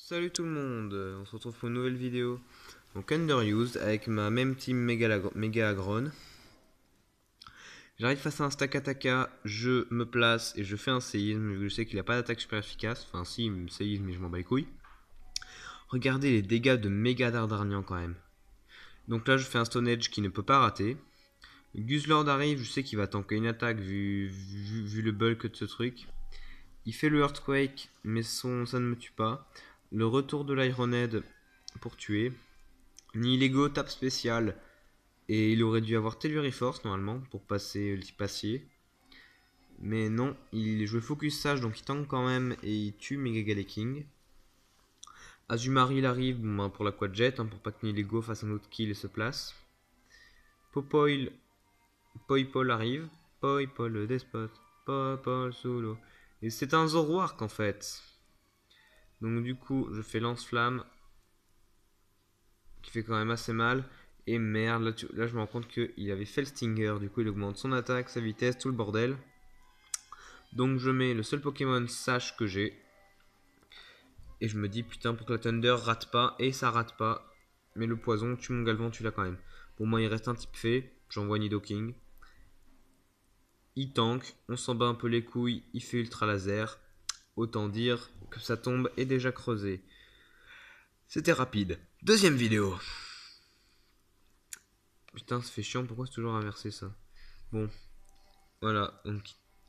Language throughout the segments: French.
Salut tout le monde, on se retrouve pour une nouvelle vidéo. Donc Underused avec ma même team méga agrone. J'arrive face à un stack Ataka, je me place et je fais un séisme. Je sais qu'il n'a pas d'attaque super efficace. Enfin si, il me séisme mais je m'en bats les couilles. Regardez les dégâts de méga Dardarnian quand même. Donc là je fais un Stone Edge qui ne peut pas rater. Guzzlord arrive, je sais qu'il va tanker une attaque vu le bulk de ce truc. Il fait le Earthquake mais ça ne me tue pas. Le retour de l'Ironhead pour tuer. Nihilego tape spécial. Et il aurait dû avoir Telluriforce normalement pour passer passier. Mais non, il jouait Focus Sage donc il tank quand même et il tue Mega King. Azumarill il arrive pour la quadjet pour pas que Nihilego fasse un autre kill et se place. Popoil, Poipol arrive. Poipol le Despot. Poipol solo. Et c'est un Zoroark en fait. Donc du coup je fais lance-flamme. Qui fait quand même assez mal. Et merde, là je me rends compte qu'il avait fait le Stinger. Du coup il augmente son attaque, sa vitesse, tout le bordel. Donc je mets le seul Pokémon Sage que j'ai. Et je me dis putain pour que la Thunder rate pas. Et ça rate pas. Mais le poison tue mon Galvan, tu l'as quand même. Pour moi il reste un type fait. J'envoie Nidoking. Il tank. On s'en bat un peu les couilles. Il fait ultra laser. Autant dire que sa tombe est déjà creusée. C'était rapide. Deuxième vidéo. Putain ça fait chiant. Pourquoi c'est toujours inversé ça? Bon. Voilà. Donc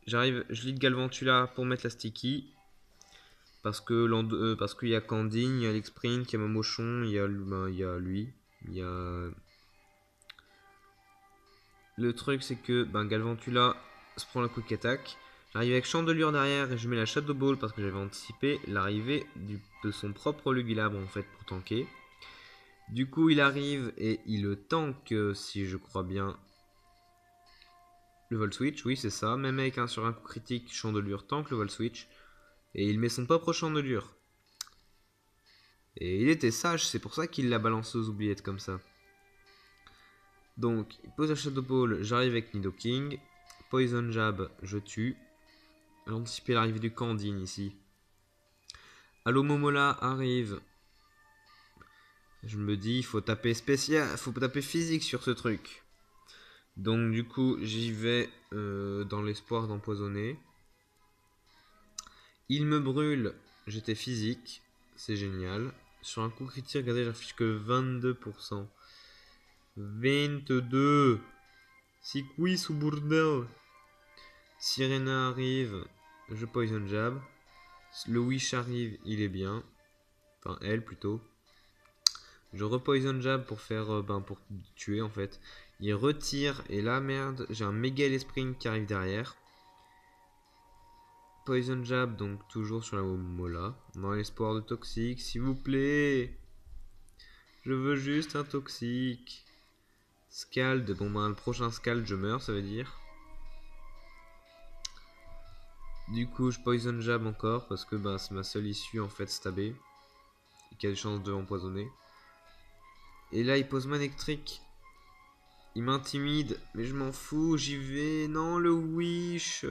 j'arrive. Je lead Galvantula pour mettre la sticky. Parce qu'il y a Candine, il y a Alexprint, il y a Mamochon, il y a lui. Il y a... Le truc c'est que Galvantula se prend la quick attack. J'arrive avec Chandelure derrière et je mets la Shadow Ball parce que j'avais anticipé l'arrivée de son propre Lugilabre en fait pour tanker. Du coup il arrive et il le tank si je crois bien. Le Volt Switch, oui c'est ça. Même avec sur un coup critique, Chandelure tank le Volt Switch. Et il met son propre Chandelure. Et il était sage, c'est pour ça qu'il l'a balancé aux oubliettes comme ça. Donc, il pose la Shadow Ball, j'arrive avec Nidoking. Poison Jab, je tue. J'ai anticipé l'arrivée du Candine ici. Allo Momola arrive. Je me dis, il faut taper spécial, faut taper physique sur ce truc. Donc du coup, j'y vais dans l'espoir d'empoisonner. Il me brûle, j'étais physique, c'est génial. Sur un coup critique, regardez, j'affiche que 22%. 22. C'est quoi ce bordel? Sirena arrive, je poison jab. Le Wish arrive, il est bien. Enfin, elle plutôt. Je repoison jab pour faire. Pour tuer en fait. Il retire, et là merde, j'ai un méga Spring qui arrive derrière. Poison jab, donc toujours sur la Mola. Dans l'espoir de toxique, s'il vous plaît. Je veux juste un toxique. Scald, le prochain Scald, je meurs, ça veut dire. Du coup, je poison jab encore parce que c'est ma seule issue en fait stabée et qui a des chances de m'empoisonner. Et là, il pose électrique. Il m'intimide, mais je m'en fous, j'y vais. Non, le wish. Et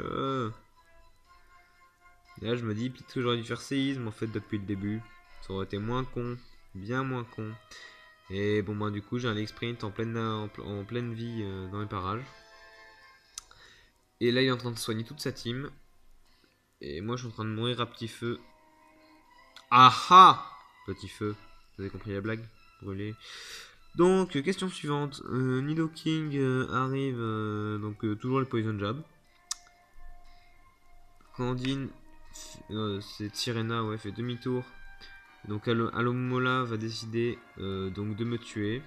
là, je me dis peut-être que j'aurais dû faire séisme en fait depuis le début. Ça aurait été moins con, bien moins con. Et bon, du coup, j'ai un sprint en pleine vie dans les parages. Et là, il est en train de soigner toute sa team. Et moi, je suis en train de mourir à petit feu. Ah ah! Petit feu. Vous avez compris la blague? Brûlé. Donc, question suivante. Nidoking arrive, toujours le Poison Jab. Candine, c'est Sirena, ouais, fait demi-tour. Donc Alomola va décider donc de me tuer.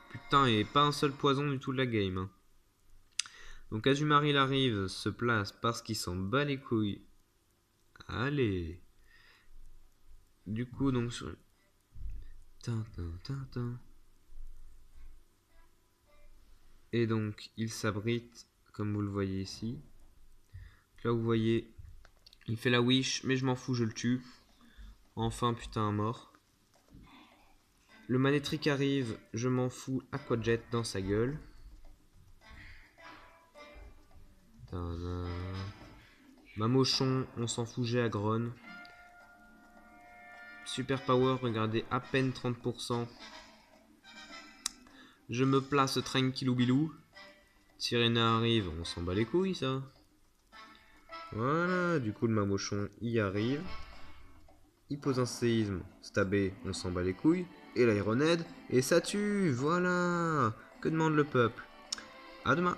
Putain, et pas un seul poison du tout de la game. Hein. Donc Azumarill arrive, se place parce qu'il s'en bat les couilles. Allez. Du coup, donc sur... Et donc, il s'abrite, comme vous le voyez ici. Là, vous voyez, il fait la wish, mais je m'en fous, je le tue. Enfin, putain, mort. Le Manectric arrive, je m'en fous, Aquajet dans sa gueule. Mamochon, on s'en fout, j'ai Agron. Super power, regardez, à peine 30%. Je me place tranquillou bilou. Sirena arrive, on s'en bat les couilles ça. Voilà, du coup le mamochon y arrive. Il pose un séisme, stabé, on s'en bat les couilles. Et l'Ironhead, et ça tue, voilà. Que demande le peuple? À demain.